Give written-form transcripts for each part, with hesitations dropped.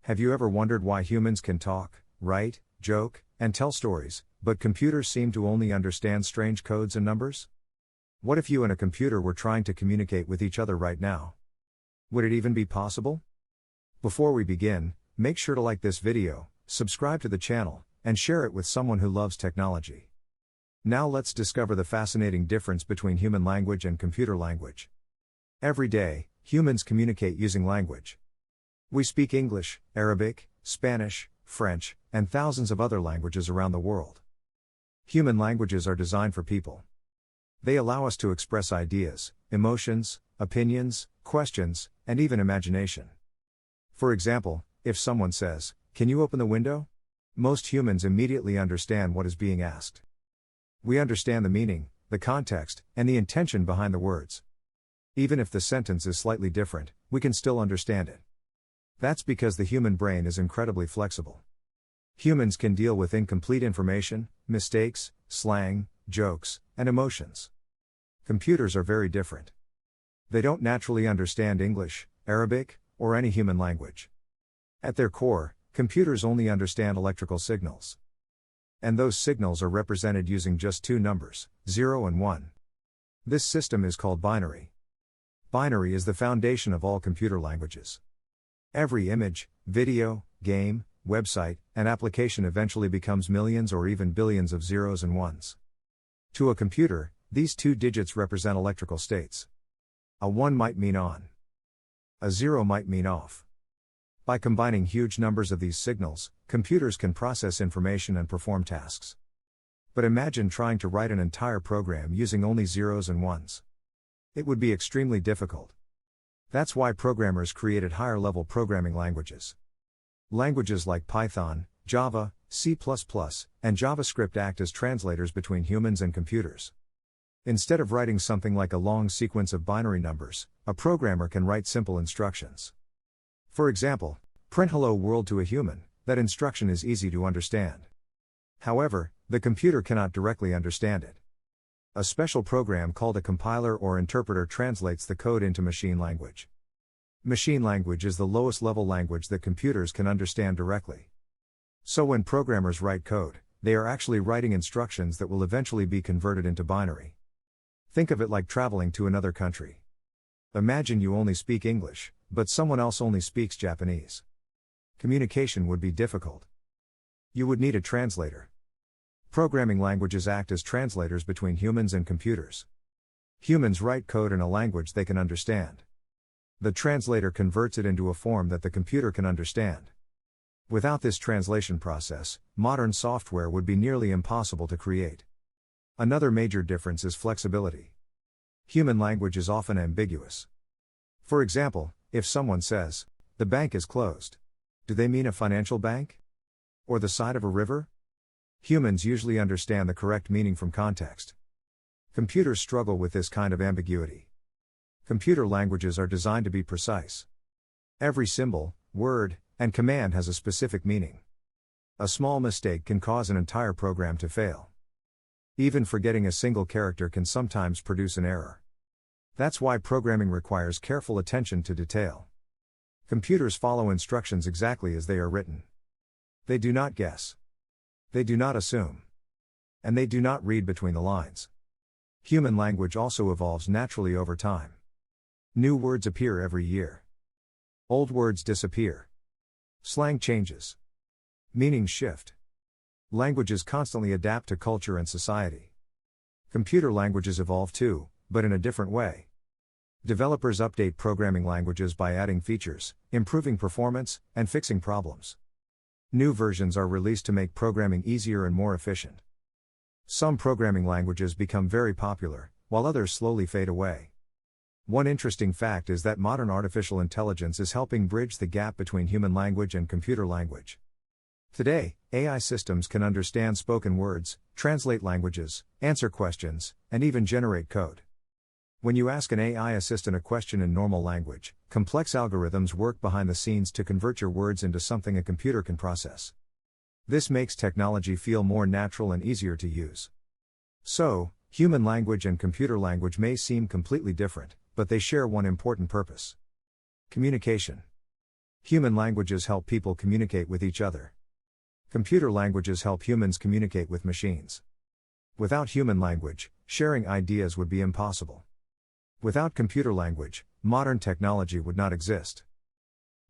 Have you ever wondered why humans can talk, write, joke, and tell stories, but computers seem to only understand strange codes and numbers? What if you and a computer were trying to communicate with each other right now? Would it even be possible? Before we begin, make sure to like this video, subscribe to the channel, and share it with someone who loves technology. Now let's discover the fascinating difference between human language and computer language. Every day, humans communicate using language. We speak English, Arabic, Spanish, French, and thousands of other languages around the world. Human languages are designed for people. They allow us to express ideas, emotions, opinions, questions, and even imagination. For example, if someone says, "Can you open the window?" most humans immediately understand what is being asked. We understand the meaning, the context, and the intention behind the words. Even if the sentence is slightly different, we can still understand it. That's because the human brain is incredibly flexible. Humans can deal with incomplete information, mistakes, slang, jokes, and emotions. Computers are very different. They don't naturally understand English, Arabic, or any human language. At their core, computers only understand electrical signals. And those signals are represented using just two numbers, 0 and 1. This system is called binary. Binary is the foundation of all computer languages. Every image, video, game, website, and application eventually becomes millions or even billions of zeros and ones. To a computer, these two digits represent electrical states. A 1 might mean on. A 0 might mean off. By combining huge numbers of these signals, computers can process information and perform tasks. But imagine trying to write an entire program using only zeros and ones. It would be extremely difficult. That's why programmers created higher-level programming languages. Languages like Python, Java, C++, and JavaScript act as translators between humans and computers. Instead of writing something like a long sequence of binary numbers, a programmer can write simple instructions. For example, print "Hello World" to a human. That instruction is easy to understand. However, the computer cannot directly understand it. A special program called a compiler or interpreter translates the code into machine language. Machine language is the lowest level language that computers can understand directly. So when programmers write code, they are actually writing instructions that will eventually be converted into binary. Think of it like traveling to another country. Imagine you only speak English, but someone else only speaks Japanese. Communication would be difficult. You would need a translator. Programming languages act as translators between humans and computers. Humans write code in a language they can understand. The translator converts it into a form that the computer can understand. Without this translation process, modern software would be nearly impossible to create. Another major difference is flexibility. Human language is often ambiguous. For example, if someone says, "The bank is closed," do they mean a financial bank? Or the side of a river? Humans usually understand the correct meaning from context. Computers struggle with this kind of ambiguity. Computer languages are designed to be precise. Every symbol, word, and command has a specific meaning. A small mistake can cause an entire program to fail. Even forgetting a single character can sometimes produce an error. That's why programming requires careful attention to detail. Computers follow instructions exactly as they are written. They do not guess. They do not assume. And they do not read between the lines. Human language also evolves naturally over time. New words appear every year. Old words disappear. Slang changes. Meanings shift. Languages constantly adapt to culture and society. Computer languages evolve too, but in a different way. Developers update programming languages by adding features, improving performance, and fixing problems. New versions are released to make programming easier and more efficient. Some programming languages become very popular, while others slowly fade away. One interesting fact is that modern artificial intelligence is helping bridge the gap between human language and computer language. Today, AI systems can understand spoken words, translate languages, answer questions, and even generate code. When you ask an AI assistant a question in normal language, complex algorithms work behind the scenes to convert your words into something a computer can process. This makes technology feel more natural and easier to use. So, human language and computer language may seem completely different, but they share one important purpose: communication. Human languages help people communicate with each other. Computer languages help humans communicate with machines. Without human language, sharing ideas would be impossible. Without computer language, modern technology would not exist.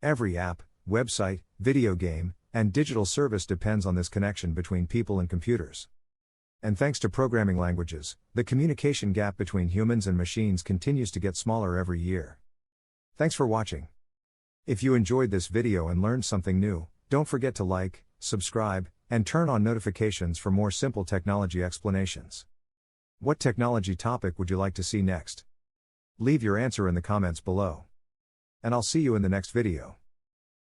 Every app, website, video game, and digital service depends on this connection between people and computers. And thanks to programming languages, the communication gap between humans and machines continues to get smaller every year. Thanks for watching. If you enjoyed this video and learned something new, don't forget to like, subscribe, and turn on notifications for more simple technology explanations. What technology topic would you like to see next? Leave your answer in the comments below. And I'll see you in the next video.